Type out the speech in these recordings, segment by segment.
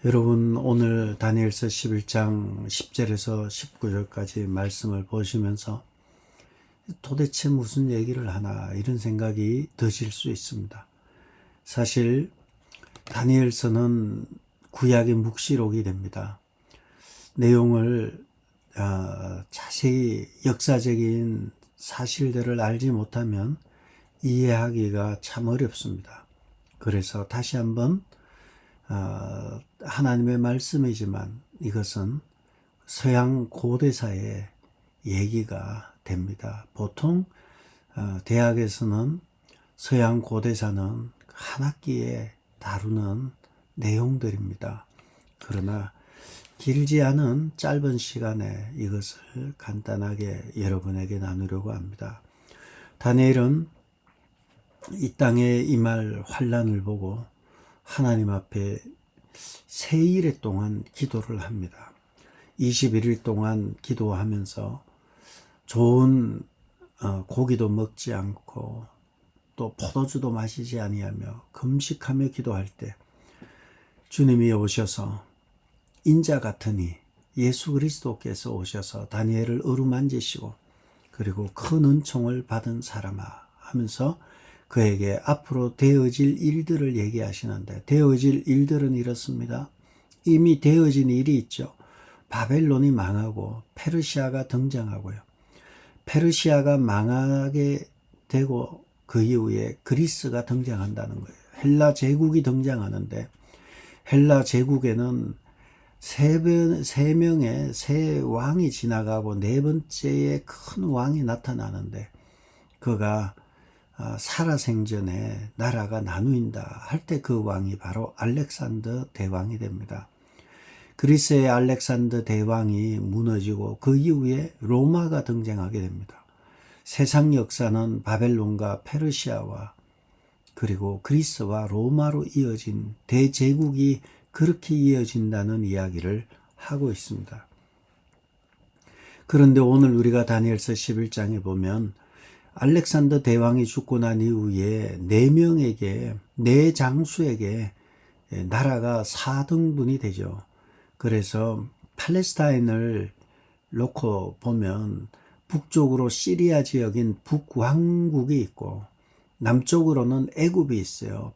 여러분, 오늘 다니엘서 11장 10절에서 19절까지 말씀을 보시면서 도대체 무슨 얘기를 하나 이런 생각이 드실 수 있습니다. 사실 다니엘서는 구약의 묵시록이 됩니다. 내용을 자세히 역사적인 사실들을 알지 못하면 이해하기가 참 어렵습니다. 그래서 다시 한번 하나님의 말씀이지만 이것은 서양 고대사의 얘기가 됩니다. 보통 대학에서는 서양 고대사는 한 학기에 다루는 내용들입니다. 그러나 길지 않은 짧은 시간에 이것을 간단하게 여러분에게 나누려고 합니다. 다니엘은 이 땅에 임할 환난을 보고 하나님 앞에 세 일의 동안 기도를 합니다. 21일 동안 기도하면서 좋은 고기도 먹지 않고 또 포도주도 마시지 아니하며 금식하며 기도할 때 주님이 오셔서 인자 같으니 예수 그리스도께서 오셔서 다니엘을 어루만지시고 그리고 큰 은총을 받은 사람아 하면서 그에게 앞으로 되어질 일들을 얘기하시는데 되어질 일들은 이렇습니다. 이미 되어진 일이 있죠. 바벨론이 망하고 페르시아가 등장하고요. 페르시아가 망하게 되고 그 이후에 그리스가 등장한다는 거예요. 헬라 제국이 등장하는데 헬라 제국에는 세 명의 새 왕이 지나가고 네 번째의 큰 왕이 나타나는데 그가 살아생전에 나라가 나누인다 할 때 그 왕이 바로 알렉산더 대왕이 됩니다. 그리스의 알렉산더 대왕이 무너지고 그 이후에 로마가 등장하게 됩니다. 세상 역사는 바벨론과 페르시아와 그리고 그리스와 로마로 이어진 대제국이 그렇게 이어진다는 이야기를 하고 있습니다. 그런데 오늘 우리가 다니엘서 11장에 보면 알렉산더 대왕이 죽고 난 이후에 네 장수에게 나라가 4등분이 되죠. 그래서 팔레스타인을 놓고 보면 북쪽으로 시리아 지역인 북왕국이 있고 남쪽으로는 애굽이 있어요.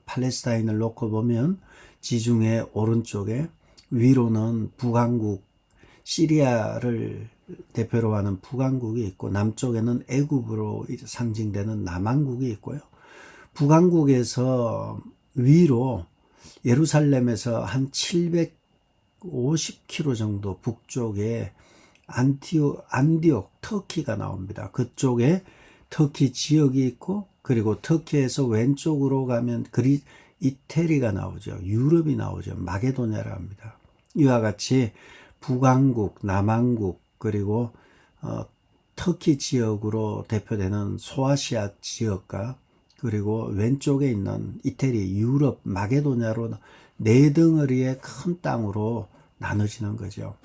팔레스타인을 놓고 보면 지중해 오른쪽에 위로는 북왕국 시리아를 대표로 하는 북왕국이 있고 남쪽에는 애굽으로 상징되는 남왕국이 있고요. 북왕국에서 위로 예루살렘에서 한 750km 정도 북쪽에 안디옥 터키가 나옵니다. 그쪽에 터키 지역이 있고 그리고 터키에서 왼쪽으로 가면 이태리가 나오죠. 유럽이 나오죠. 마게도냐라 합니다. 이와 같이 북왕국, 남왕국 그리고 터키 지역으로 대표되는 소아시아 지역과 그리고 왼쪽에 있는 이태리, 유럽, 마게도냐로 네 덩어리의 큰 땅으로 나눠지는 거죠.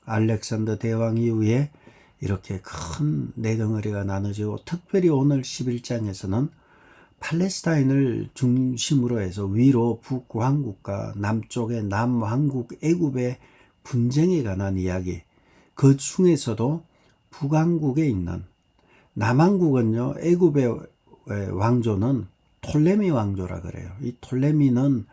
알렉산더 대왕 이후에 이렇게 큰 네 덩어리가 나눠지고 특별히 오늘 11장에서는 팔레스타인을 중심으로 해서 위로 북왕국과 남쪽의 남왕국 애굽의 분쟁에 관한 이야기, 그 중에서도 북왕국에 있는 남왕국은요, 애굽의 왕조는 톨레미 왕조라 그래요. 이 톨레미는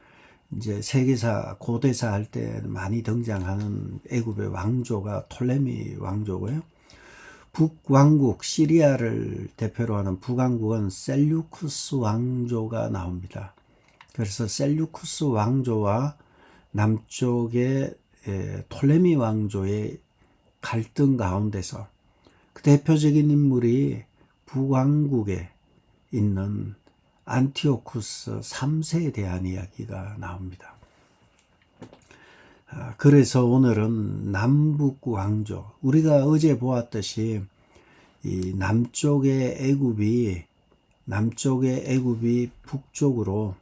이제 세계사 고대사 할 때 많이 등장하는 애굽의 왕조가 톨레미 왕조고요. 북왕국 시리아를 대표로 하는 북왕국은 셀류쿠스 왕조가 나옵니다. 그래서 셀류쿠스 왕조와 남쪽의 톨레미 왕조의 갈등 가운데서 그 대표적인 인물이 북왕국에 있는 안티오쿠스 3세에 대한 이야기가 나옵니다. 그래서 오늘은 남북 왕조, 우리가 어제 보았듯이 이 남쪽의 애굽이 북쪽으로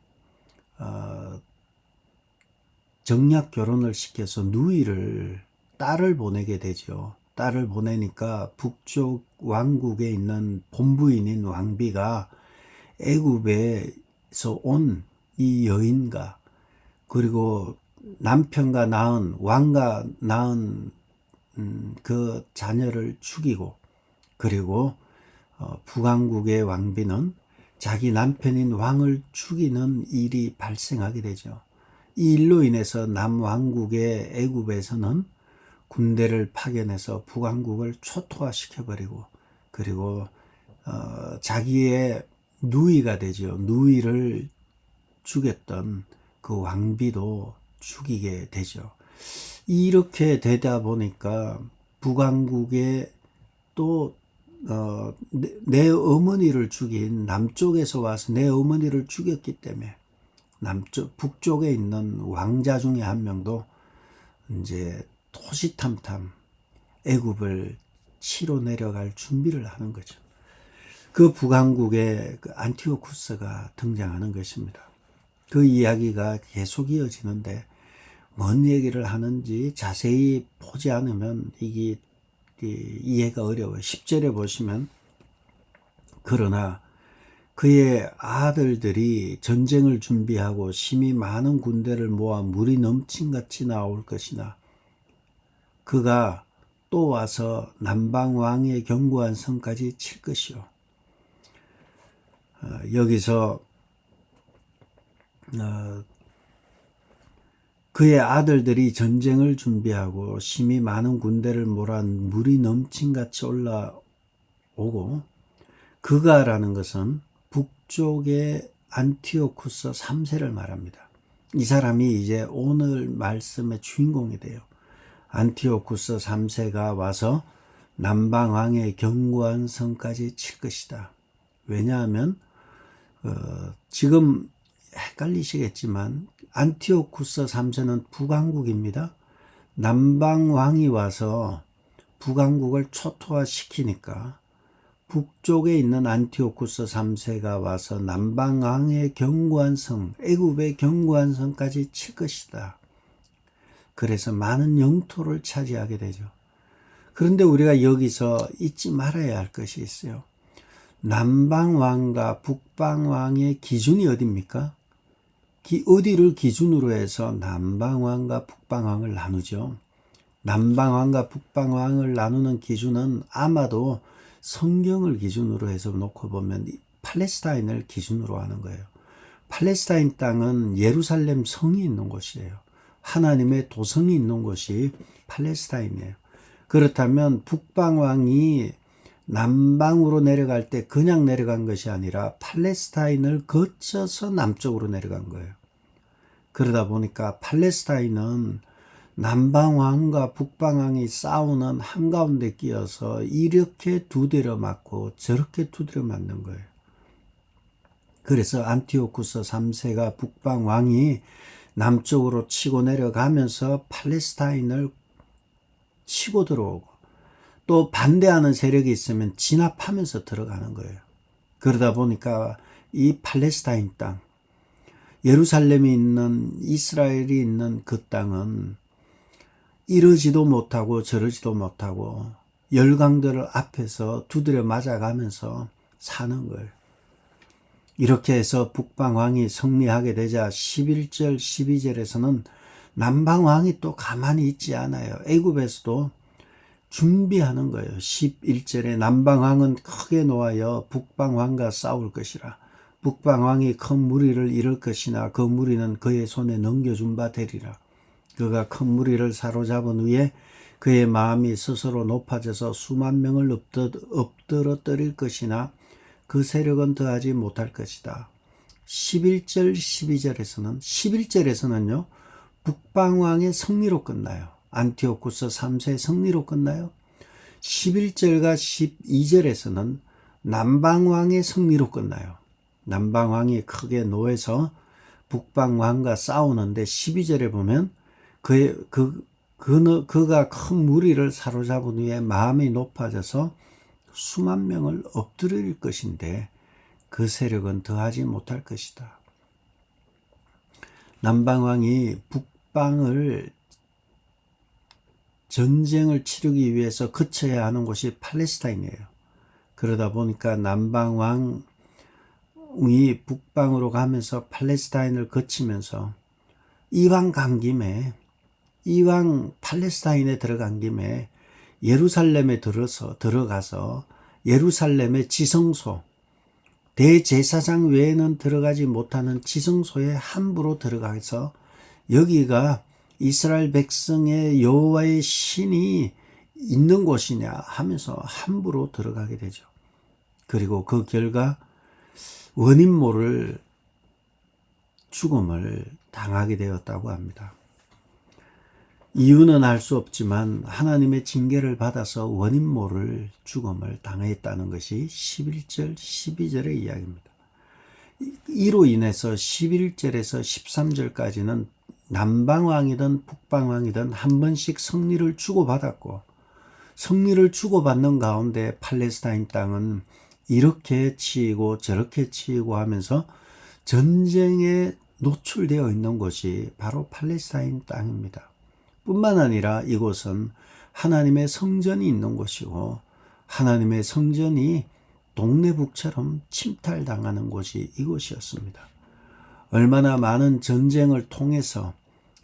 정략 결혼을 시켜서 딸을 보내게 되죠. 딸을 보내니까 북쪽 왕국에 있는 본부인인 왕비가 애굽에서 온 이 여인과 그리고 남편과 왕과 낳은 그 자녀를 죽이고, 그리고 북왕국의 왕비는 자기 남편인 왕을 죽이는 일이 발생하게 되죠. 이 일로 인해서 남왕국의 애굽에서는 군대를 파견해서 북왕국을 초토화시켜버리고, 그리고 자기의 누이가 되죠. 누이를 죽였던 그 왕비도 죽이게 되죠. 이렇게 되다 보니까 북왕국에 또 내 어머니를 죽인 남쪽에서 와서 내 어머니를 죽였기 때문에 북쪽에 있는 왕자 중에 한 명도 이제 토시탐탐 애굽을 치러 내려갈 준비를 하는 거죠. 그 북왕국에 그 안티오쿠스가 등장하는 것입니다. 그 이야기가 계속 이어지는데 뭔 얘기를 하는지 자세히 보지 않으면 이게 이해가 어려워요. 10절에 보시면, 그러나 그의 아들들이 전쟁을 준비하고 심히 많은 군대를 모아 물이 넘친같이 나올 것이나 그가 또 와서 남방왕의 견고한 성까지 칠 것이요. 여기서 그의 아들들이 전쟁을 준비하고 심히 많은 군대를 몰아 물이 넘친같이 올라오고, 그가라는 것은 북쪽의 안티오쿠스 3세를 말합니다. 이 사람이 이제 오늘 말씀의 주인공이 돼요. 안티오쿠스 3세가 와서 남방왕의 견고한 성까지 칠 것이다. 왜냐하면 지금 헷갈리시겠지만 안티오쿠스 3세는 북왕국입니다. 남방왕이 와서 북왕국을 초토화시키니까 북쪽에 있는 안티오쿠스 3세가 와서 남방왕의 견고한 성, 애굽의 견고한 성까지 칠 것이다. 그래서 많은 영토를 차지하게 되죠. 그런데 우리가 여기서 잊지 말아야 할 것이 있어요. 남방왕과 북방왕의 기준이 어디입니까? 어디를 기준으로 해서 남방왕과 북방왕을 나누죠? 남방왕과 북방왕을 나누는 기준은 아마도 성경을 기준으로 해서 놓고 보면 팔레스타인을 기준으로 하는 거예요. 팔레스타인 땅은 예루살렘 성이 있는 곳이에요. 하나님의 도성이 있는 곳이 팔레스타인이에요. 그렇다면 북방왕이 남방으로 내려갈 때 그냥 내려간 것이 아니라 팔레스타인을 거쳐서 남쪽으로 내려간 거예요. 그러다 보니까 팔레스타인은 남방왕과 북방왕이 싸우는 한가운데 끼어서 이렇게 두드려 맞고 저렇게 두드려 맞는 거예요. 그래서 안티오쿠스 3세가 북방왕이 남쪽으로 치고 내려가면서 팔레스타인을 치고 들어오고, 또 반대하는 세력이 있으면 진압하면서 들어가는 거예요. 그러다 보니까 이 팔레스타인 땅, 예루살렘이 있는, 이스라엘이 있는 그 땅은 이러지도 못하고 저러지도 못하고 열강들 앞에서 두드려 맞아가면서 사는 거예요. 이렇게 해서 북방왕이 승리하게 되자 11절 12절에서는 남방왕이 또 가만히 있지 않아요. 애굽에서도 준비하는 거예요. 11절에 남방왕은 크게 노하여 북방왕과 싸울 것이라. 북방왕이 큰 무리를 이룰 것이나 그 무리는 그의 손에 넘겨준 바 되리라. 그가 큰 무리를 사로잡은 후에 그의 마음이 스스로 높아져서 수만 명을 엎드러뜨릴 것이나 그 세력은 더하지 못할 것이다. 11절 11절에서는요 북방왕의 승리로 끝나요. 안티오쿠스 3세 승리로 끝나요. 11절과 12절에서는 남방왕의 승리로 끝나요. 남방왕이 크게 노해서 북방왕과 싸우는데 12절에 보면 그가 큰 무리를 사로잡은 후에 마음이 높아져서 수만 명을 엎드릴 것인데 그 세력은 더하지 못할 것이다. 남방왕이 북방을 전쟁을 치르기 위해서 거쳐야 하는 곳이 팔레스타인이에요. 그러다 보니까 남방왕이 북방으로 가면서 팔레스타인을 거치면서 이왕 간 김에, 이왕 팔레스타인에 들어간 김에 예루살렘에 들어가서 예루살렘의 지성소, 대제사장 외에는 들어가지 못하는 지성소에 함부로 들어가서 여기가 이스라엘 백성의 여호와의 신이 있는 곳이냐 하면서 함부로 들어가게 되죠. 그리고 그 결과 원인 모를 죽음을 당하게 되었다고 합니다. 이유는 알 수 없지만 하나님의 징계를 받아서 원인 모를 죽음을 당했다는 것이 11절, 12절의 이야기입니다. 이로 인해서 11절에서 13절까지는 남방왕이든 북방왕이든 한 번씩 승리를 주고받았고, 승리를 주고받는 가운데 팔레스타인 땅은 이렇게 치이고 저렇게 치이고 하면서 전쟁에 노출되어 있는 곳이 바로 팔레스타인 땅입니다. 뿐만 아니라 이곳은 하나님의 성전이 있는 곳이고, 하나님의 성전이 동네북처럼 침탈당하는 곳이 이곳이었습니다. 얼마나 많은 전쟁을 통해서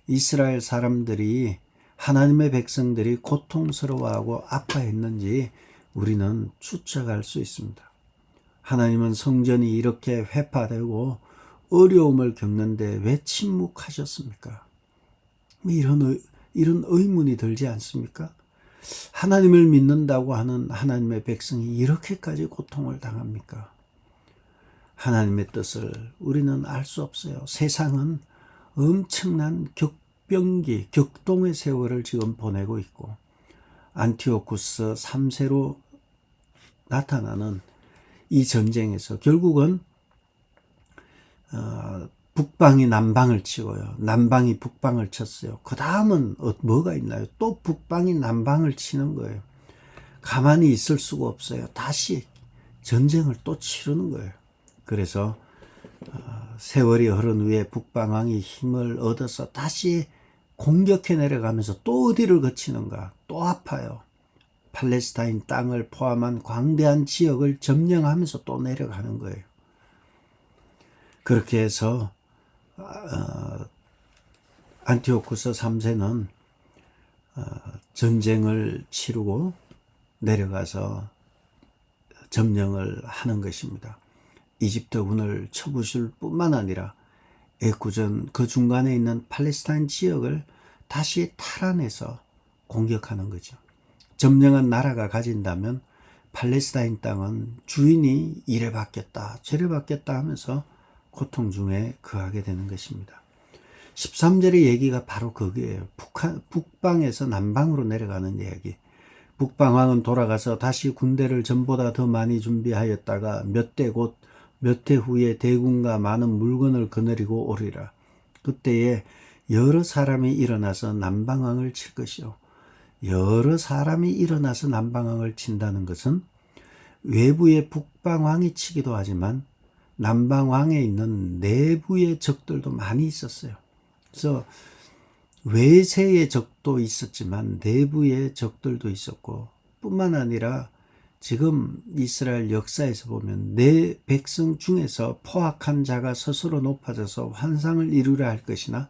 이스라엘 사람들이, 하나님의 백성들이 고통스러워하고 아파했는지 우리는 추측할 수 있습니다. 하나님은 성전이 이렇게 회파되고 어려움을 겪는데 왜 침묵하셨습니까? 이런 의문이 들지 않습니까? 하나님을 믿는다고 하는 하나님의 백성이 이렇게까지 고통을 당합니까? 하나님의 뜻을 우리는 알 수 없어요. 세상은 엄청난 격변기, 격동의 세월을 지금 보내고 있고, 안티오쿠스 3세로 나타나는 이 전쟁에서 결국은 북방이 남방을 치고요. 남방이 북방을 쳤어요. 그 다음은 뭐가 있나요? 또 북방이 남방을 치는 거예요. 가만히 있을 수가 없어요. 다시 전쟁을 또 치르는 거예요. 그래서 세월이 흐른 후에 북방왕이 힘을 얻어서 다시 공격해 내려가면서 또 어디를 거치는가? 또 아파요. 팔레스타인 땅을 포함한 광대한 지역을 점령하면서 또 내려가는 거예요. 그렇게 해서 안티오쿠스 3세는 전쟁을 치르고 내려가서 점령을 하는 것입니다. 이집트군을 쳐부술 뿐만 아니라 애꿎은 그 중간에 있는 팔레스타인 지역을 다시 탈환해서 공격하는 거죠. 점령한 나라가 가진다면 팔레스타인 땅은 주인이 이래 바뀌었다 저래 바뀌었다 하면서 고통 중에 거하게 되는 것입니다. 13절의 얘기가 바로 그거예요. 북방에서 남방으로 내려가는 이야기. 북방왕은 돌아가서 다시 군대를 전보다 더 많이 준비하였다가 몇 해 후에 대군과 많은 물건을 거느리고 오리라. 그때에 여러 사람이 일어나서 남방왕을 칠 것이요. 여러 사람이 일어나서 남방왕을 친다는 것은 외부의 북방왕이 치기도 하지만 남방왕에 있는 내부의 적들도 많이 있었어요. 그래서 외세의 적도 있었지만 내부의 적들도 있었고, 뿐만 아니라 지금 이스라엘 역사에서 보면 내 백성 중에서 포악한 자가 스스로 높아져서 환상을 이루려 할 것이나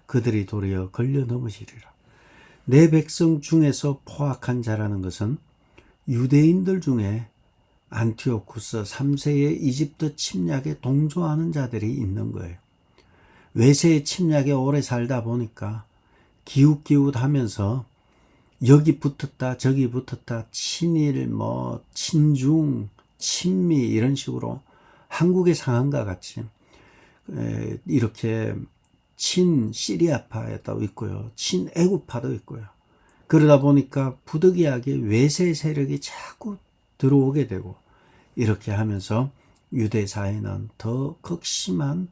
그들이 도리어 걸려 넘어지리라. 내 백성 중에서 포악한 자라는 것은 유대인들 중에 안티오쿠스 3세의 이집트 침략에 동조하는 자들이 있는 거예요. 외세의 침략에 오래 살다 보니까 기웃기웃하면서 여기 붙었다 저기 붙었다 친일 친중 친미 이런 식으로 한국의 상황과 같이 이렇게 친시리아파도 있고요, 친애국파도 있고요. 그러다 보니까 부득이하게 외세 세력이 자꾸 들어오게 되고, 이렇게 하면서 유대 사회는 더 극심한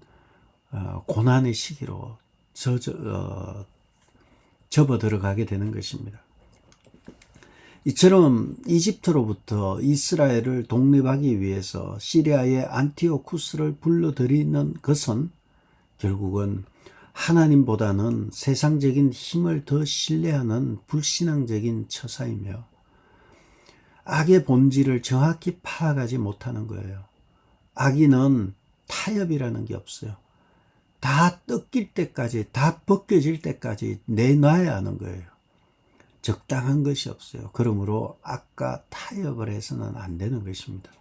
고난의 시기로 접어 들어가게 되는 것입니다. 이처럼 이집트로부터 이스라엘을 독립하기 위해서 시리아의 안티오쿠스를 불러들이는 것은 결국은 하나님보다는 세상적인 힘을 더 신뢰하는 불신앙적인 처사이며 악의 본질을 정확히 파악하지 못하는 거예요. 악인은 타협이라는 게 없어요. 다 뜯길 때까지, 다 벗겨질 때까지 내놔야 하는 거예요. 적당한 것이 없어요. 그러므로 악과 타협을 해서는 안 되는 것입니다.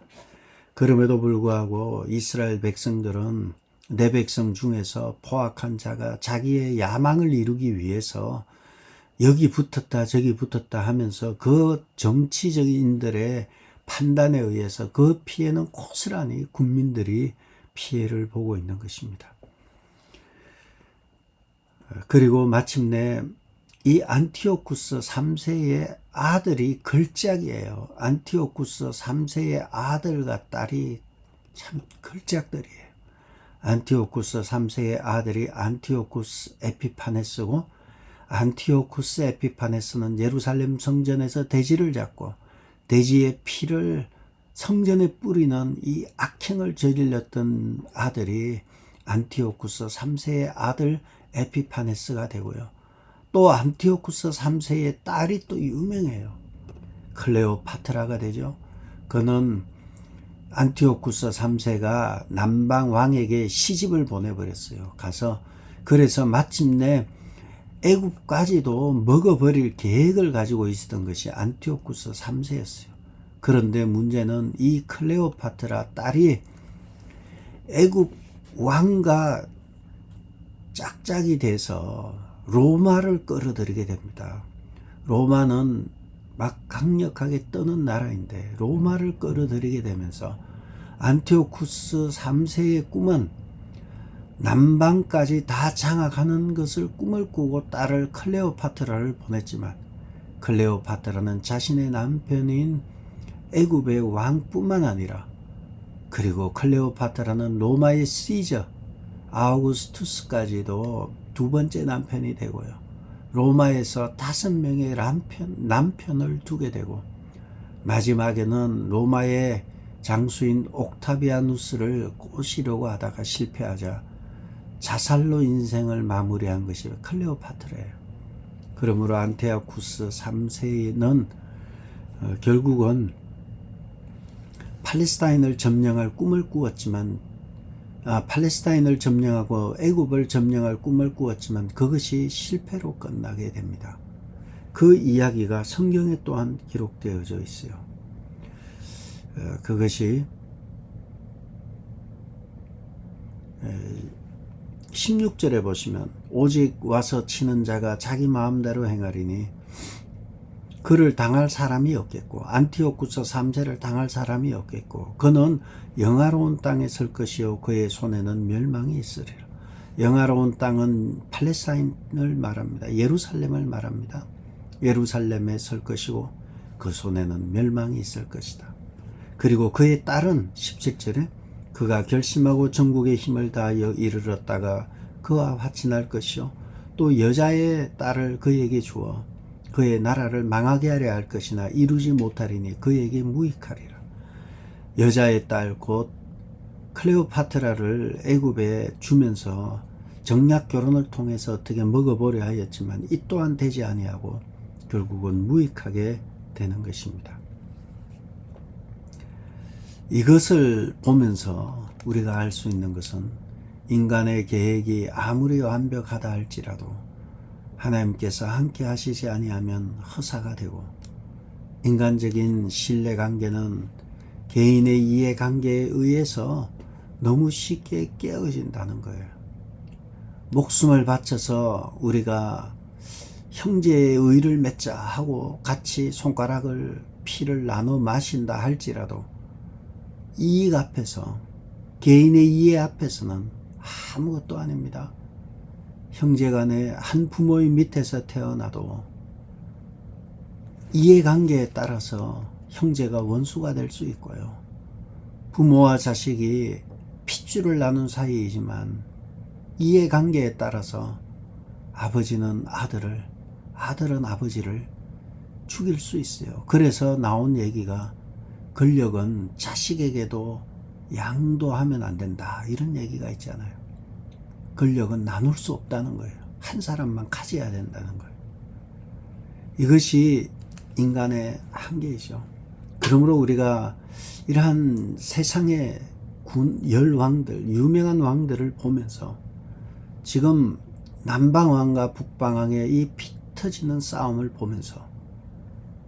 그럼에도 불구하고 이스라엘 백성들은 내 백성 중에서 포악한 자가 자기의 야망을 이루기 위해서 여기 붙었다 저기 붙었다 하면서 그 정치적인들의 판단에 의해서 그 피해는 고스란히 국민들이 피해를 보고 있는 것입니다. 그리고 마침내 이 안티오쿠스 3세의 아들이 걸작이에요. 안티오쿠스 3세의 아들과 딸이 참 걸작들이에요. 안티오쿠스 3세의 아들이 안티오쿠스 에피파네스고, 안티오쿠스 에피파네스는 예루살렘 성전에서 돼지를 잡고 돼지의 피를 성전에 뿌리는 이 악행을 저질렀던 아들이 안티오쿠스 3세의 아들 에피파네스가 되고요. 또 안티오쿠스 3세의 딸이 또 유명해요. 클레오파트라가 되죠. 그는 안티오쿠스 3세가 남방 왕에게 시집을 보내버렸어요. 가서 그래서 마침내 애굽까지도 먹어버릴 계획을 가지고 있었던 것이 안티오쿠스 3세였어요. 그런데 문제는 이 클레오파트라 딸이 애굽 왕과 짝짝이 돼서 로마를 끌어들이게 됩니다. 로마는 막 강력하게 떠는 나라인데 로마를 끌어들이게 되면서 안티오쿠스 3세의 꿈은 남방까지 다 장악하는 것을 꿈을 꾸고 딸을 클레오파트라를 보냈지만, 클레오파트라는 자신의 남편인 애굽의 왕뿐만 아니라, 그리고 클레오파트라는 로마의 시저 아우구스투스까지도 두 번째 남편이 되고요. 로마에서 5명의 남편을 두게 되고, 마지막에는 로마의 장수인 옥타비아누스를 꼬시려고 하다가 실패하자 자살로 인생을 마무리한 것이 클레오파트라예요. 그러므로 안티오쿠스 3세는 결국은 팔레스타인을 점령할 꿈을 꾸었지만, 팔레스타인을 점령하고 애굽을 점령할 꿈을 꾸었지만 그것이 실패로 끝나게 됩니다. 그 이야기가 성경에 또한 기록되어져 있어요. 그것이 16절에 보시면, 오직 와서 치는 자가 자기 마음대로 행하리니 그를 당할 사람이 없겠고, 안티오쿠스 3세를 당할 사람이 없겠고, 그는 영화로운 땅에 설 것이요 그의 손에는 멸망이 있으리라. 영화로운 땅은 팔레스타인을 말합니다. 예루살렘을 말합니다. 예루살렘에 설 것이고 그 손에는 멸망이 있을 것이다. 그리고 그의 딸은 17절에 그가 결심하고 전국의 힘을 다하여 이르렀다가 그와 화친할 것이요 또 여자의 딸을 그에게 주어 그의 나라를 망하게 하려 할 것이나 이루지 못하리니 그에게 무익하리라. 여자의 딸 곧 클레오파트라를 애굽에 주면서 정략 결혼을 통해서 어떻게 먹어보려 하였지만 이 또한 되지 아니하고 결국은 무익하게 되는 것입니다. 이것을 보면서 우리가 알 수 있는 것은, 인간의 계획이 아무리 완벽하다 할지라도 하나님께서 함께 하시지 아니하면 허사가 되고, 인간적인 신뢰관계는 개인의 이해관계에 의해서 너무 쉽게 깨어진다는 거예요. 목숨을 바쳐서 우리가 형제의 의를 맺자 하고 같이 손가락을 피를 나눠 마신다 할지라도 이익 앞에서, 개인의 이해 앞에서는 아무것도 아닙니다. 형제간에 한 부모의 밑에서 태어나도 이해관계에 따라서 형제가 원수가 될 수 있고요. 부모와 자식이 핏줄을 나눈 사이이지만 이해관계에 따라서 아버지는 아들을, 아들은 아버지를 죽일 수 있어요. 그래서 나온 얘기가 권력은 자식에게도 양도하면 안 된다, 이런 얘기가 있잖아요. 권력은 나눌 수 없다는 거예요. 한 사람만 가져야 된다는 거예요. 이것이 인간의 한계이죠. 그러므로 우리가 이러한 세상의 열왕들, 유명한 왕들을 보면서 지금 남방왕과 북방왕의 이 피 터지는 싸움을 보면서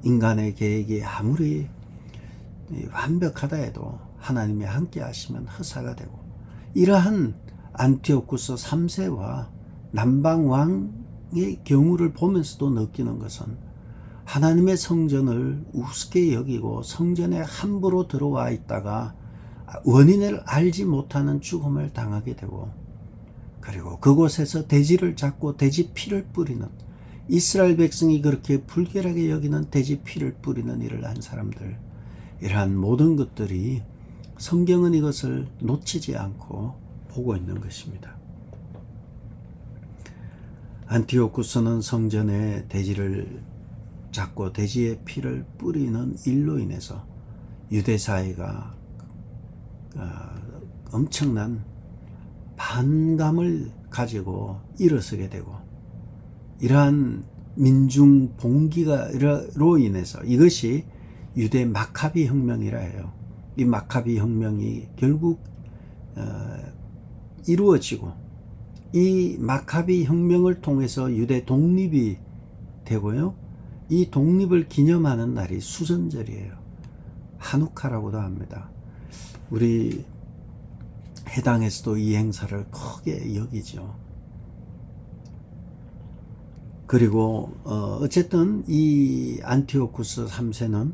인간의 계획이 아무리 완벽하다 해도 하나님이 함께 하시면 허사가 되고, 이러한 안티오쿠스 3세와 남방왕의 경우를 보면서도 느끼는 것은 하나님의 성전을 우습게 여기고 성전에 함부로 들어와 있다가 원인을 알지 못하는 죽음을 당하게 되고, 그리고 그곳에서 돼지를 잡고 돼지 피를 뿌리는, 이스라엘 백성이 그렇게 불결하게 여기는 돼지 피를 뿌리는 일을 한 사람들, 이러한 모든 것들이 성경은 이것을 놓치지 않고 보고 있는 것입니다. 안티오쿠스는 성전에 돼지를 잡고 돼지의 피를 뿌리는 일로 인해서 유대 사회가 엄청난 반감을 가지고 일어서게 되고, 이러한 민중 봉기로 인해서, 이것이 유대 마카비 혁명이라 해요. 이 마카비 혁명이 결국 이루어지고, 이 마카비 혁명을 통해서 유대 독립이 되고요, 이 독립을 기념하는 날이 수선절이에요. 하누카라고도 합니다. 우리 해당에서도 이 행사를 크게 여기죠. 그리고 어쨌든 이 안티오쿠스 3세는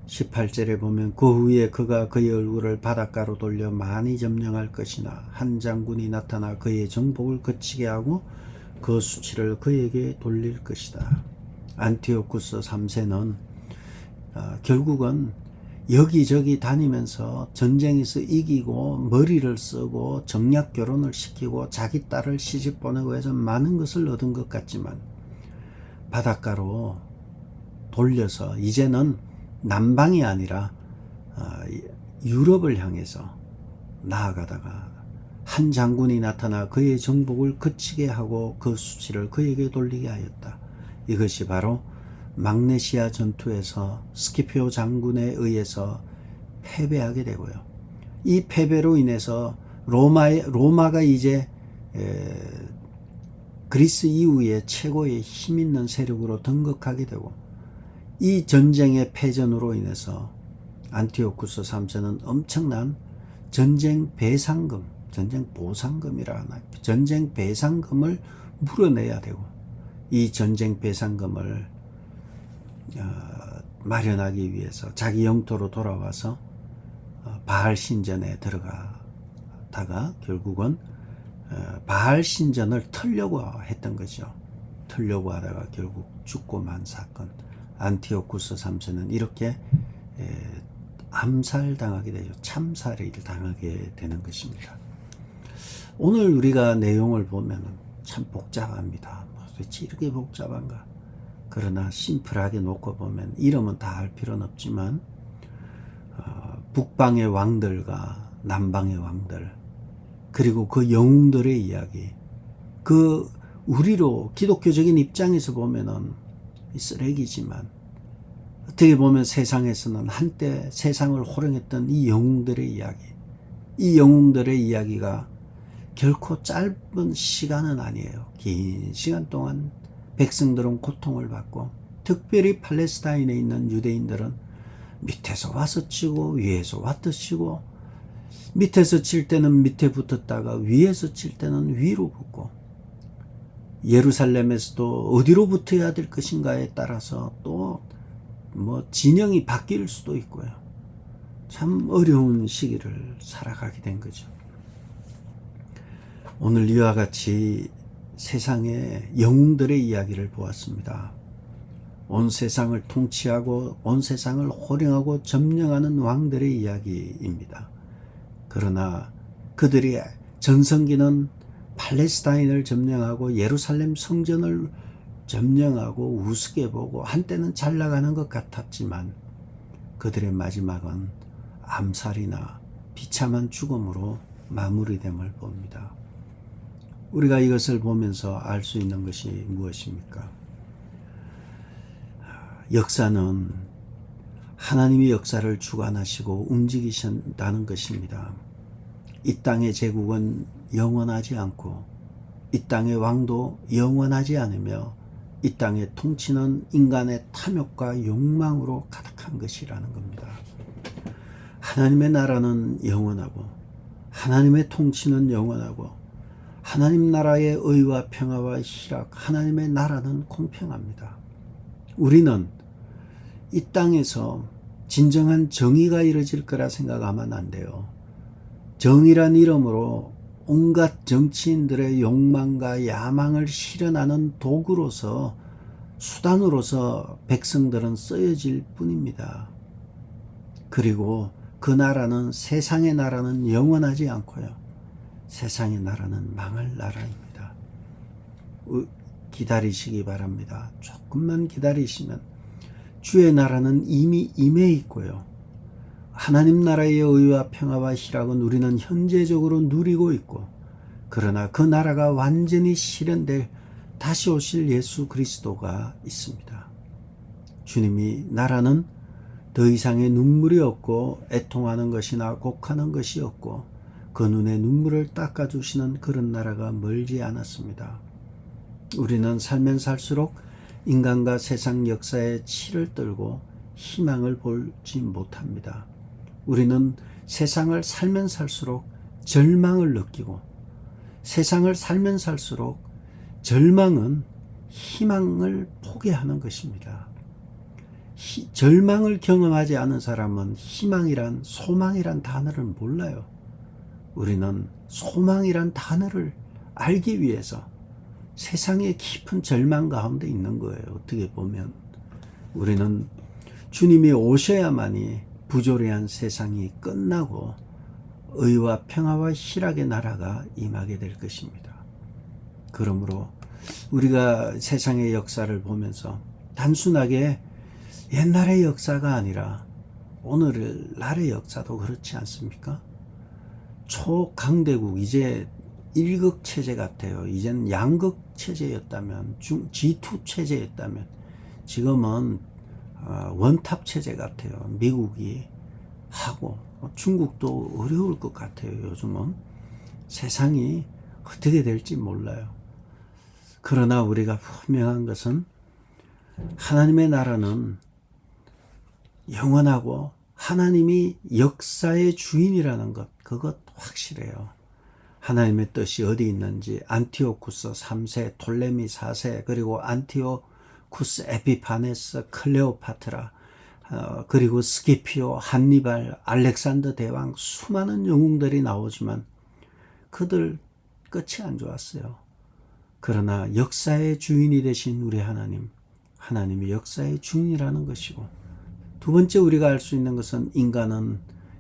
18절에 보면, 그 후에 그가 그의 얼굴을 바닷가로 돌려 많이 점령할 것이나 한 장군이 나타나 그의 정복을 그치게 하고 그 수치를 그에게 돌릴 것이다. 안티오쿠스 3세는 결국은 여기저기 다니면서 전쟁에서 이기고 머리를 쓰고 정략 결혼을 시키고 자기 딸을 시집 보내고 해서 많은 것을 얻은 것 같지만, 바닷가로 돌려서 이제는 남방이 아니라 유럽을 향해서 나아가다가 한 장군이 나타나 그의 정복을 그치게 하고 그 수치를 그에게 돌리게 하였다. 이것이 바로 magnesia 전투에서 스키피오 장군에 의해서 패배하게 되고요, 이 패배로 인해서 로마가 이제 그리스 이후에 최고의 힘 있는 세력으로 등극하게 되고, 이 전쟁의 패전으로 인해서 안티오쿠스 3세는 엄청난 전쟁 배상금, 전쟁 보상금이라 하나, 전쟁 배상금을 물어내야 되고, 이 전쟁 배상금을 마련하기 위해서 자기 영토로 돌아와서 바알 신전에 들어가다가 결국은 바알 신전을 털려고 했던 거죠. 털려고 하다가 결국 죽고 만 사건. 안티오쿠스 3세는 이렇게 암살당하게 되죠. 참살을 당하게 되는 것입니다. 오늘 우리가 내용을 보면 참 복잡합니다. 도대체 이렇게 복잡한가? 그러나 심플하게 놓고 보면, 이름은 다 알 필요는 없지만 북방의 왕들과 남방의 왕들, 그리고 그 영웅들의 이야기, 그 우리로 기독교적인 입장에서 보면은 쓰레기지만, 어떻게 보면 세상에서는 한때 세상을 호령했던 이 영웅들의 이야기, 이 영웅들의 이야기가 결코 짧은 시간은 아니에요. 긴 시간 동안 백성들은 고통을 받고, 특별히 팔레스타인에 있는 유대인들은 밑에서 와서 치고 위에서 왔다 치고, 밑에서 칠 때는 밑에 붙었다가 위에서 칠 때는 위로 붙고, 예루살렘에서도 어디로 붙어야 될 것인가에 따라서 또 진영이 바뀔 수도 있고요. 참 어려운 시기를 살아가게 된 거죠. 오늘 이와 같이 세상의 영웅들의 이야기를 보았습니다. 온 세상을 통치하고 온 세상을 호령하고 점령하는 왕들의 이야기입니다. 그러나 그들의 전성기는 팔레스타인을 점령하고 예루살렘 성전을 점령하고 우습게 보고 한때는 잘 나가는 것 같았지만, 그들의 마지막은 암살이나 비참한 죽음으로 마무리됨을 봅니다. 우리가 이것을 보면서 알 수 있는 것이 무엇입니까? 역사는 하나님이 역사를 주관하시고 움직이신다는 것입니다. 이 땅의 제국은 영원하지 않고 이 땅의 왕도 영원하지 않으며 이 땅의 통치는 인간의 탐욕과 욕망으로 가득한 것이라는 겁니다. 하나님의 나라는 영원하고 하나님의 통치는 영원하고 하나님 나라의 의와 평화와 희락, 하나님의 나라는 공평합니다. 우리는 이 땅에서 진정한 정의가 이루어질 거라 생각하면 안 돼요. 정의란 이름으로 온갖 정치인들의 욕망과 야망을 실현하는 도구로서, 수단으로서 백성들은 쓰여질 뿐입니다. 그리고 그 나라는, 세상의 나라는 영원하지 않고요, 세상의 나라는 망할 나라입니다. 기다리시기 바랍니다. 조금만 기다리시면 주의 나라는 이미 임해 있고요, 하나님 나라의 의와 평화와 희락은 우리는 현재적으로 누리고 있고, 그러나 그 나라가 완전히 실현될 다시 오실 예수 그리스도가 있습니다. 주님이 나라는 더 이상의 눈물이 없고 애통하는 것이나 곡하는 것이 없고 그 눈의 눈물을 닦아주시는 그런 나라가 멀지 않았습니다. 우리는 살면 살수록 인간과 세상 역사에 치를 떨고 희망을 보지 못합니다. 우리는 세상을 살면 살수록 절망을 느끼고, 세상을 살면 살수록 절망은 희망을 포기하는 것입니다. 절망을 경험하지 않은 사람은 희망이란, 소망이란 단어를 몰라요. 우리는 소망이란 단어를 알기 위해서 세상의 깊은 절망 가운데 있는 거예요. 어떻게 보면 우리는 주님이 오셔야만이 부조리한 세상이 끝나고 의와 평화와 희락의 나라가 임하게 될 것입니다. 그러므로 우리가 세상의 역사를 보면서 단순하게 옛날의 역사가 아니라 오늘날의 역사도 그렇지 않습니까? 초강대국, 이제 일극 체제 같아요. 이제는 양극 체제였다면, G2 체제였다면 지금은 원탑 체제 같아요. 미국이 하고 중국도 어려울 것 같아요. 요즘은 세상이 어떻게 될지 몰라요. 그러나 우리가 분명한 것은 하나님의 나라는 영원하고 하나님이 역사의 주인이라는 것, 그것 확실해요. 하나님의 뜻이 어디 있는지 안티오쿠스 3세, 톨레미 4세, 그리고 안티오쿠스 에피파네스, 클레오파트라, 그리고 스키피오, 한니발, 알렉산더 대왕, 수많은 영웅들이 나오지만 그들 끝이 안 좋았어요. 그러나 역사의 주인이 되신 우리 하나님, 하나님이 역사의 주인이라는 것이고, 두 번째 우리가 알 수 있는 것은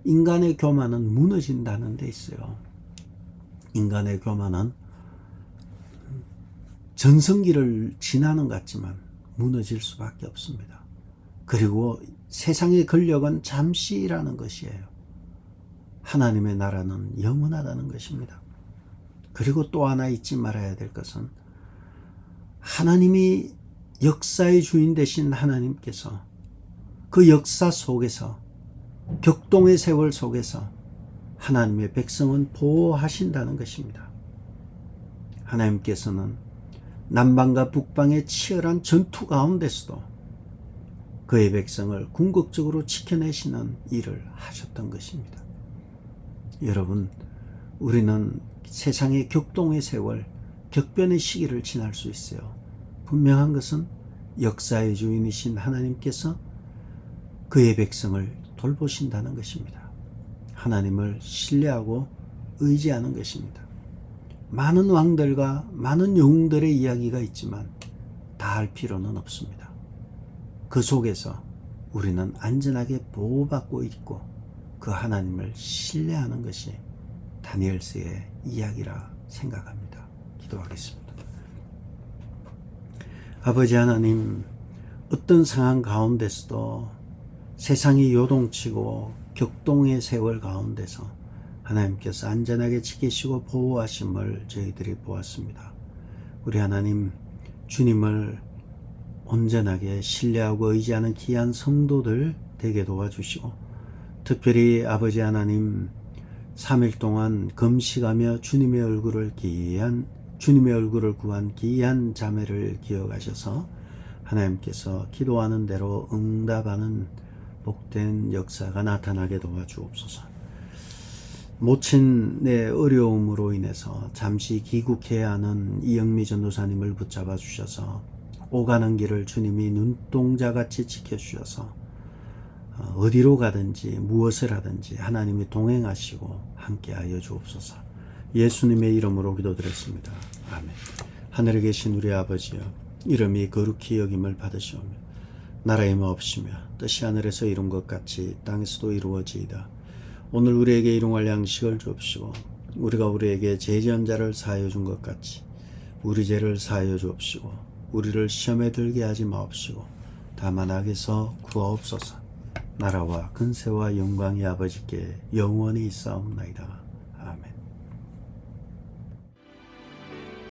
인간의 교만은 무너진다는 데 있어요. 인간의 교만은 전성기를 지나는 것 같지만 무너질 수밖에 없습니다. 그리고 세상의 권력은 잠시라는 것이에요. 하나님의 나라는 영원하다는 것입니다. 그리고 또 하나 잊지 말아야 될 것은 하나님이 역사의 주인 되신 하나님께서 그 역사 속에서, 격동의 세월 속에서 하나님의 백성은 보호하신다는 것입니다. 하나님께서는 남방과 북방의 치열한 전투 가운데서도 그의 백성을 궁극적으로 지켜내시는 일을 하셨던 것입니다. 여러분, 우리는 세상의 격동의 세월, 격변의 시기를 지날 수 있어요. 분명한 것은 역사의 주인이신 하나님께서 그의 백성을 돌보신다는 것입니다. 하나님을 신뢰하고 의지하는 것입니다. 많은 왕들과 많은 영웅들의 이야기가 있지만 다 할 필요는 없습니다. 그 속에서 우리는 안전하게 보호받고 있고 그 하나님을 신뢰하는 것이 다니엘서의 이야기라 생각합니다. 기도하겠습니다. 아버지 하나님, 어떤 상황 가운데서도 세상이 요동치고 격동의 세월 가운데서 하나님께서 안전하게 지키시고 보호하심을 저희들이 보았습니다. 우리 하나님, 주님을 온전하게 신뢰하고 의지하는 귀한 성도들 되게 도와주시고, 특별히 아버지 하나님 3일 동안 금식하며 주님의 얼굴을 주님의 얼굴을 구한 귀한 자매를 기억하셔서 하나님께서 기도하는 대로 응답하는 복된 역사가 나타나게 도와주옵소서. 모친의 어려움으로 인해서 잠시 귀국해야 하는 이영미 전도사님을 붙잡아 주셔서 오가는 길을 주님이 눈동자같이 지켜주셔서 어디로 가든지 무엇을 하든지 하나님이 동행하시고 함께하여 주옵소서. 예수님의 이름으로 기도드렸습니다. 아멘. 하늘에 계신 우리 아버지여, 이름이 거룩히 여김을 받으시오며 나라의 마옵시며 뜻이 하늘에서 이룬 것 같이 땅에서도 이루어지이다. 오늘 우리에게 일용할 양식을 주옵시고 우리가 우리에게 죄지은 자를 사하여 준 것 같이 우리 죄를 사하여 주옵시고 우리를 시험에 들게 하지 마옵시고 다만 악에서 구하옵소서. 나라와 근세와 영광이 아버지께 영원히 있사옵나이다.